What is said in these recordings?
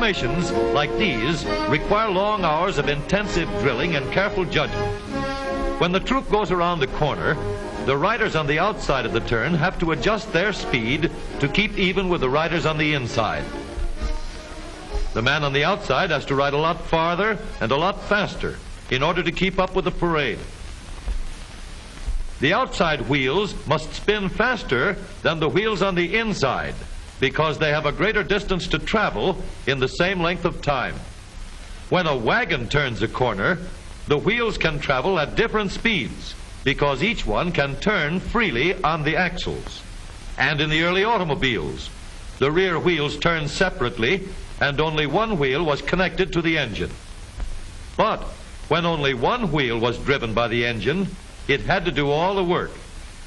Operations like these require long hours of intensive drilling and careful judgment. When the troop goes around the corner, the riders on the outside of the turn have to adjust their speed to keep even with the riders on the inside. The man on the outside has to ride a lot farther and a lot faster in order to keep up with the parade. The outside wheels must spin faster than the wheels on the inside because they have a greater distance to travel in the same length of time. When a wagon turns a corner, the wheels can travel at different speeds because each one can turn freely on the axles. And in the early automobiles, the rear wheels turned separately and only one wheel was connected to the engine. But when only one wheel was driven by the engine, it had to do all the work,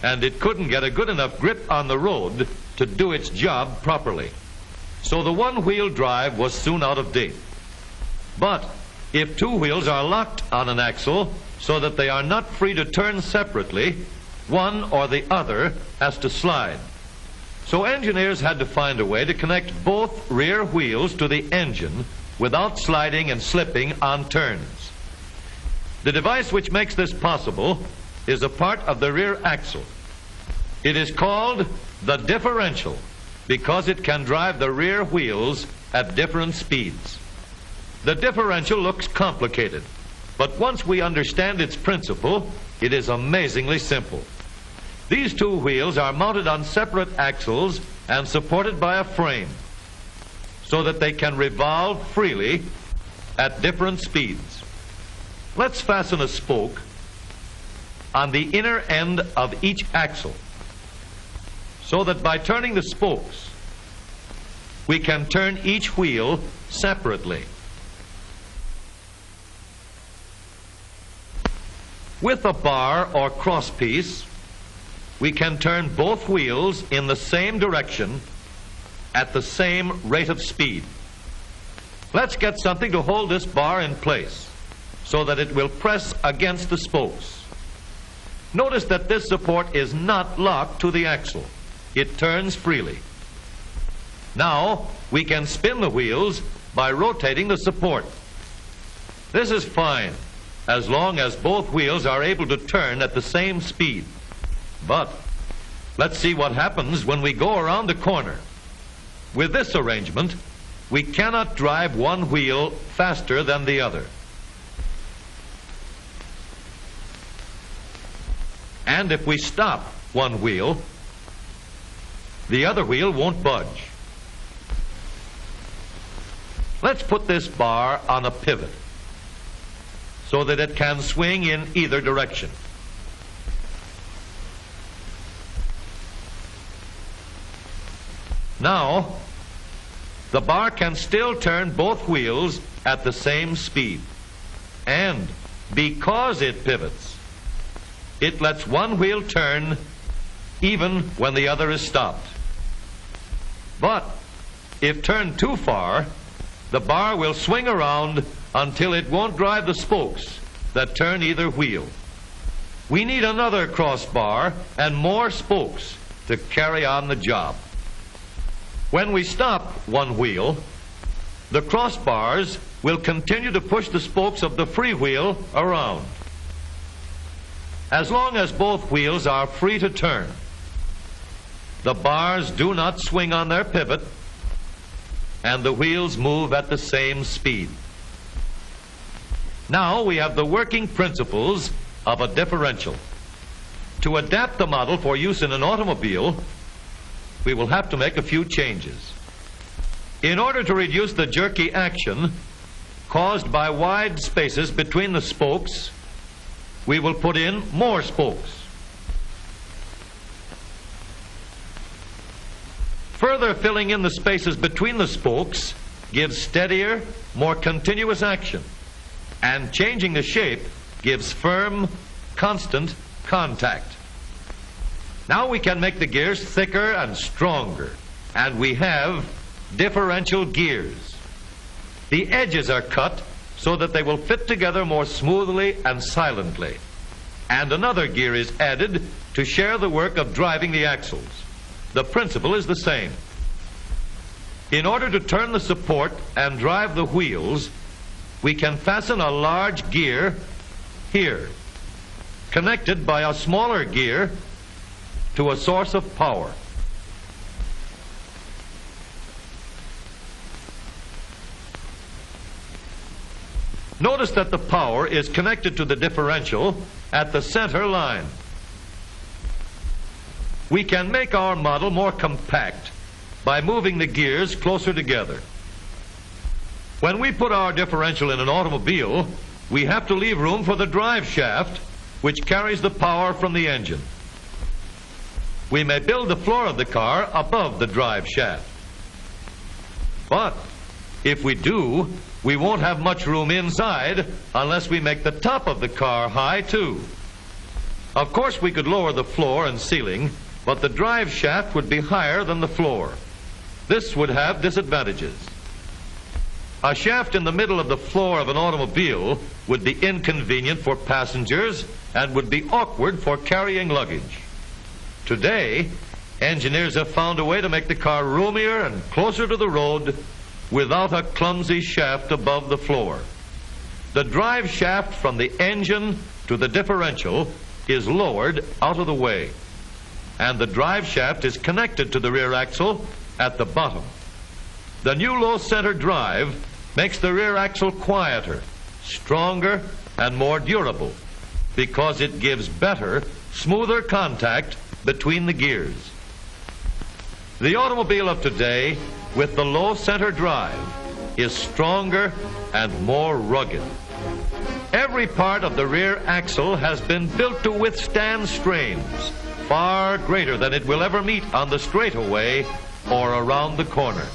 and it couldn't get a good enough grip on the road to do its job properly. So the one-wheel drive was soon out of date. But if two wheels are locked on an axle so that they are not free to turn separately, one or the other has to slide. So engineers had to find a way to connect both rear wheels to the engine without sliding and slipping on turns. The device which makes this possible is a part of the rear axle. It is called the differential because it can drive the rear wheels at different speeds. The differential looks complicated, but once we understand its principle, it is amazingly simple. These two wheels are mounted on separate axles and supported by a frame so that they can revolve freely at different speeds. Let's fasten a spoke on the inner end of each axle so that by turning the spokes, we can turn each wheel separately. With a bar or crosspiece, we can turn both wheels in the same direction at the same rate of speed. Let's get something to hold this bar in place so that it will press against the spokes. Notice that this support is not locked to the axle. It turns freely. Now we can spin the wheels by rotating the support. This is fine as long as both wheels are able to turn at the same speed. But let's see what happens when we go around the corner. With this arrangement, we cannot drive one wheel faster than the other. And if we stop one wheel, the other wheel won't budge. Let's put this bar on a pivot so that it can swing in either direction. Now, the bar can still turn both wheels at the same speed. And because it pivots, it lets one wheel turn even when the other is stopped. But if turned too far, the bar will swing around until it won't drive the spokes that turn either wheel. We need another crossbar and more spokes to carry on the job. When we stop one wheel, the crossbars will continue to push the spokes of the free wheel around. As long as both wheels are free to turn, the bars do not swing on their pivot and the wheels move at the same speed. Now we have the working principles of a differential. To adapt the model for use in an automobile, we will have to make a few changes. In order to reduce the jerky action caused by wide spaces between the spokes, we will put in more spokes. Further filling in the spaces between the spokes gives steadier, more continuous action, and changing the shape gives firm, constant contact. Now we can make the gears thicker and stronger, and we have differential gears. The edges are cut so that they will fit together more smoothly and silently. And another gear is added to share the work of driving the axles. The principle is the same. In order to turn the support and drive the wheels, we can fasten a large gear here, connected by a smaller gear to a source of power. Notice that the power is connected to the differential at the center line. We can make our model more compact by moving the gears closer together. When we put our differential in an automobile, we have to leave room for the drive shaft, which carries the power from the engine. We may build the floor of the car above the drive shaft. But if we do, we won't have much room inside unless we make the top of the car high too. Of course, we could lower the floor and ceiling, but the drive shaft would be higher than the floor. This would have disadvantages. A shaft in the middle of the floor of an automobile would be inconvenient for passengers and would be awkward for carrying luggage. Today, engineers have found a way to make the car roomier and closer to the road without a clumsy shaft above the floor. The drive shaft from the engine to the differential is lowered out of the way, and the drive shaft is connected to the rear axle at the bottom. The new low center drive makes the rear axle quieter, stronger, and more durable because it gives better, smoother contact between the gears. The automobile of today, with the low center drive, is stronger and more rugged. Every part of the rear axle has been built to withstand strains far greater than it will ever meet on the straightaway or around the corner.